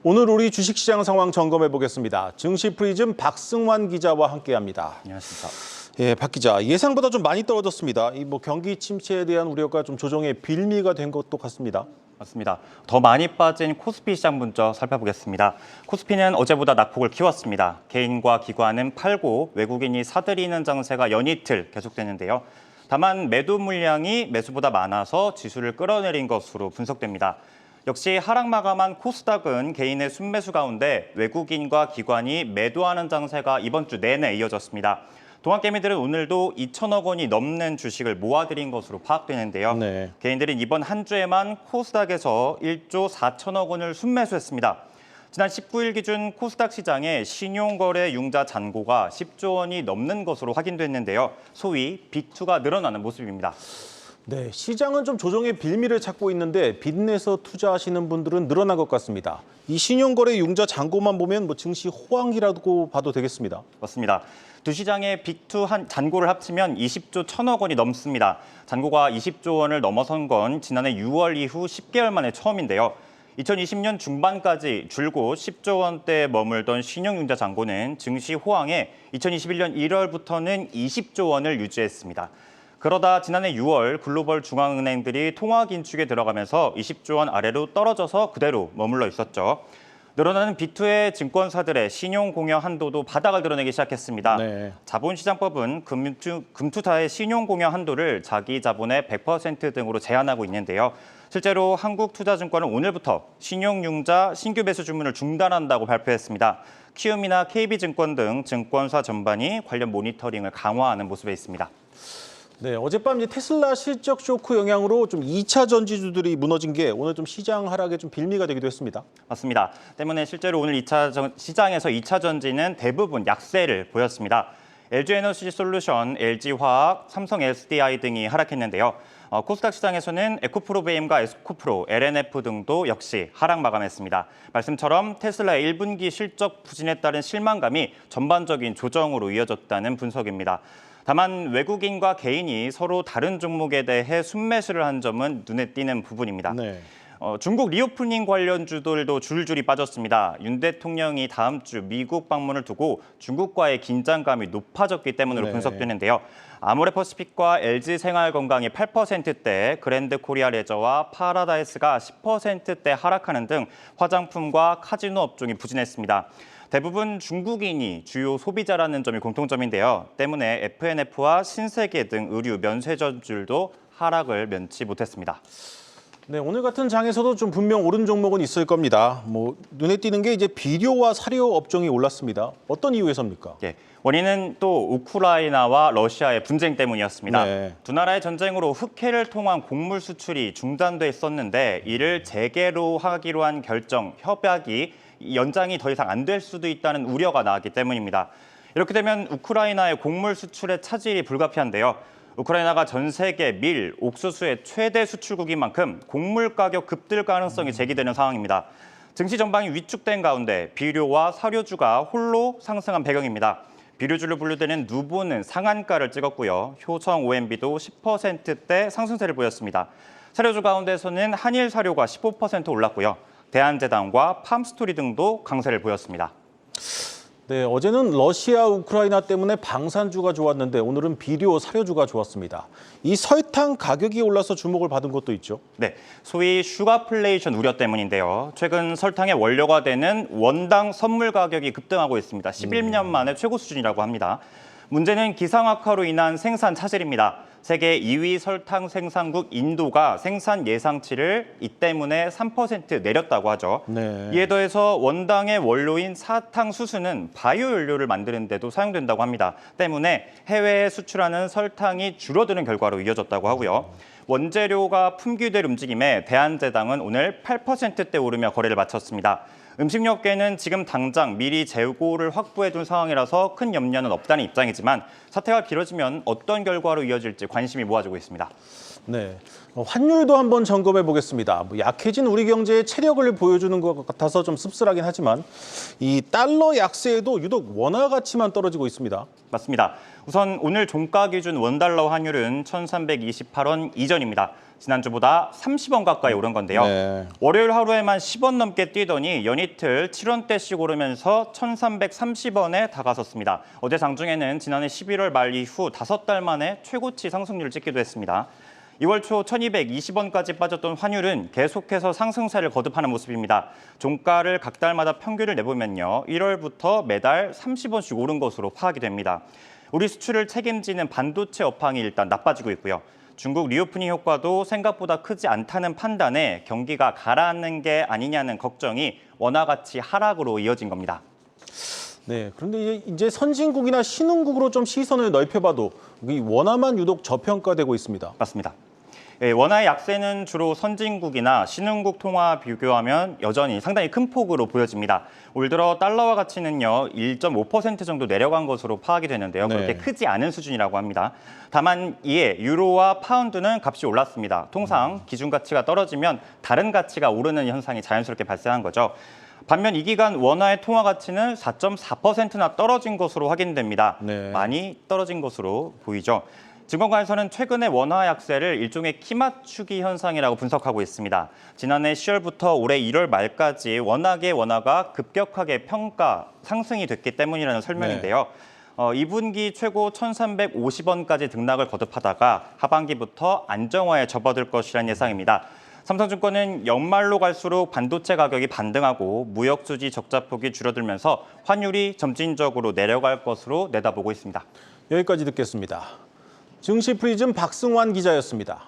오늘 우리 주식시장 상황 점검해 보겠습니다. 증시 프리즘 박승환 기자와 함께합니다. 안녕하십니까. 예, 박 기자, 예상보다 좀 많이 떨어졌습니다. 경기 침체에 대한 우려가 좀 조정의 빌미가 된 것도 같습니다. 맞습니다. 더 많이 빠진 코스피 시장 먼저 살펴보겠습니다. 코스피는 어제보다 낙폭을 키웠습니다. 개인과 기관은 팔고 외국인이 사들이는 장세가 연이틀 계속되는데요. 다만 매도 물량이 매수보다 많아서 지수를 끌어내린 것으로 분석됩니다. 역시 하락 마감한 코스닥은 개인의 순매수 가운데 외국인과 기관이 매도하는 장세가 이번 주 내내 이어졌습니다. 동학개미들은 오늘도 2천억 원이 넘는 주식을 모아들인 것으로 파악되는데요. 네. 개인들은 이번 한 주에만 코스닥에서 1조 4천억 원을 순매수했습니다. 지난 19일 기준 코스닥 시장의 신용거래 융자 잔고가 10조 원이 넘는 것으로 확인됐는데요. 소위 빅2가 늘어나는 모습입니다. 네, 시장은 좀 조정의 빌미를 찾고 있는데 빚내서 투자하시는 분들은 늘어난 것 같습니다. 이 신용거래 융자 잔고만 보면 증시 호황기라고 봐도 되겠습니다. 맞습니다. 두 시장의 빅2 잔고를 합치면 20조 1천억 원이 넘습니다. 잔고가 20조 원을 넘어선 건 지난해 6월 이후 10개월 만에 처음인데요. 2020년 중반까지 줄곧 10조 원대에 머물던 신용융자 잔고는 증시 호황에 2021년 1월부터는 20조 원을 유지했습니다. 그러다 지난해 6월 글로벌 중앙은행들이 통화 긴축에 들어가면서 20조 원 아래로 떨어져서 그대로 머물러 있었죠. 늘어나는 빅2의 증권사들의 신용 공여 한도도 바닥을 드러내기 시작했습니다. 네. 자본시장법은 금투사의 신용 공여 한도를 자기 자본의 100% 등으로 제한하고 있는데요. 실제로 한국투자증권은 오늘부터 신용융자 신규 매수 주문을 중단한다고 발표했습니다. 키움이나 KB증권 등 증권사 전반이 관련 모니터링을 강화하는 모습에 있습니다. 네, 어젯밤 테슬라 실적 쇼크 영향으로 좀 2차 전지주들이 무너진 게 오늘 좀 시장 하락에 좀 빌미가 되기도 했습니다. 맞습니다. 때문에 실제로 오늘 시장에서 2차 전지는 대부분 약세를 보였습니다. LG에너지솔루션, LG화학, 삼성 SDI 등이 하락했는데요. 코스닥 시장에서는 에코프로베임과 에스코프로, LNF 등도 역시 하락 마감했습니다. 말씀처럼 테슬라의 1분기 실적 부진에 따른 실망감이 전반적인 조정으로 이어졌다는 분석입니다. 다만 외국인과 개인이 서로 다른 종목에 대해 순매수를 한 점은 눈에 띄는 부분입니다. 네. 중국 리오프닝 관련주들도 줄줄이 빠졌습니다. 윤 대통령이 다음 주 미국 방문을 두고 중국과의 긴장감이 높아졌기 때문으로 네. 분석되는데요. 아모레퍼시픽과 LG생활건강이 8%대, 그랜드코리아 레저와 파라다이스가 10%대 하락하는 등 화장품과 카지노 업종이 부진했습니다. 대부분 중국인이 주요 소비자라는 점이 공통점인데요. 때문에 FNF와 신세계 등 의류, 면세점줄도 하락을 면치 못했습니다. 네, 오늘 같은 장에서도 좀 분명 오른 종목은 있을 겁니다. 눈에 띄는 게 이제 비료와 사료 업종이 올랐습니다. 어떤 이유에서입니까? 예, 원인은 또 우크라이나와 러시아의 분쟁 때문이었습니다. 네. 두 나라의 전쟁으로 흑해를 통한 곡물 수출이 중단됐었는데 이를 재개로 하기로 한 협약이 연장이 더 이상 안 될 수도 있다는 우려가 나왔기 때문입니다. 이렇게 되면 우크라이나의 곡물 수출의 차질이 불가피한데요. 우크라이나가 전 세계 밀, 옥수수의 최대 수출국인 만큼 곡물 가격 급등 가능성이 제기되는 상황입니다. 증시 전방이 위축된 가운데 비료와 사료주가 홀로 상승한 배경입니다. 비료주로 분류되는 누보는 상한가를 찍었고요. 효성 OMB도 10%대 상승세를 보였습니다. 사료주 가운데서는 한일 사료가 15% 올랐고요. 대한제당과 팜스토리 등도 강세를 보였습니다. 네, 어제는 러시아, 우크라이나 때문에 방산주가 좋았는데 오늘은 비료, 사료주가 좋았습니다. 이 설탕 가격이 올라서 주목을 받은 것도 있죠. 네, 소위 슈가플레이션 우려 때문인데요. 최근 설탕의 원료가 되는 원당 선물 가격이 급등하고 있습니다. 11년 만에 최고 수준이라고 합니다. 문제는 기상 악화로 인한 생산 차질입니다. 세계 2위 설탕 생산국 인도가 생산 예상치를 이 때문에 3% 내렸다고 하죠. 네. 이에 더해서 원당의 원료인 사탕수수는 바이오 연료를 만드는 데도 사용된다고 합니다. 때문에 해외에 수출하는 설탕이 줄어드는 결과로 이어졌다고 하고요. 원재료가 품귀될 움직임에 대한제당은 오늘 8%대 오르며 거래를 마쳤습니다. 음식료업계는 지금 당장 미리 재고를 확보해둔 상황이라서 큰 염려는 없다는 입장이지만 사태가 길어지면 어떤 결과로 이어질지 관심이 모아지고 있습니다. 네, 환율도 한번 점검해 보겠습니다. 약해진 우리 경제의 체력을 보여주는 것 같아서 좀 씁쓸하긴 하지만 이 달러 약세에도 유독 원화 가치만 떨어지고 있습니다. 맞습니다. 우선 오늘 종가 기준 원달러 환율은 1,328원 이전입니다. 지난주보다 30원 가까이 오른 건데요. 네. 월요일 하루에만 10원 넘게 뛰더니 연이틀 7원대씩 오르면서 1,330원에 다가섰습니다. 어제 장중에는 지난해 11월 말 이후 5달 만에 최고치 상승률을 찍기도 했습니다. 2월 초 1,220원까지 빠졌던 환율은 계속해서 상승세를 거듭하는 모습입니다. 종가를 각 달마다 평균을 내보면요. 1월부터 매달 30원씩 오른 것으로 파악이 됩니다. 우리 수출을 책임지는 반도체 업황이 일단 나빠지고 있고요. 중국 리오프닝 효과도 생각보다 크지 않다는 판단에 경기가 가라앉는 게 아니냐는 걱정이 원화 가치 하락으로 이어진 겁니다. 네, 그런데 이제 선진국이나 신흥국으로 좀 시선을 넓혀봐도 이 원화만 유독 저평가되고 있습니다. 맞습니다. 원화의 약세는 주로 선진국이나 신흥국 통화 비교하면 여전히 상당히 큰 폭으로 보여집니다. 올 들어 달러화 가치는요 1.5% 정도 내려간 것으로 파악이 되는데요. 그렇게 네. 크지 않은 수준이라고 합니다. 다만 이에 유로와 파운드는 값이 올랐습니다. 통상 기준 가치가 떨어지면 다른 가치가 오르는 현상이 자연스럽게 발생한 거죠. 반면 이 기간 원화의 통화 가치는 4.4%나 떨어진 것으로 확인됩니다. 네. 많이 떨어진 것으로 보이죠. 증권가에서는 최근의 원화 약세를 일종의 키 맞추기 현상이라고 분석하고 있습니다. 지난해 10월부터 올해 1월 말까지 워낙에 원화가 급격하게 평가 상승이 됐기 때문이라는 설명인데요. 2분기 최고 1,350원까지 등락을 거듭하다가 하반기부터 안정화에 접어들 것이라는 예상입니다. 삼성증권은 연말로 갈수록 반도체 가격이 반등하고 무역 수지 적자폭이 줄어들면서 환율이 점진적으로 내려갈 것으로 내다보고 있습니다. 여기까지 듣겠습니다. 증시 프리즘 박승환 기자였습니다.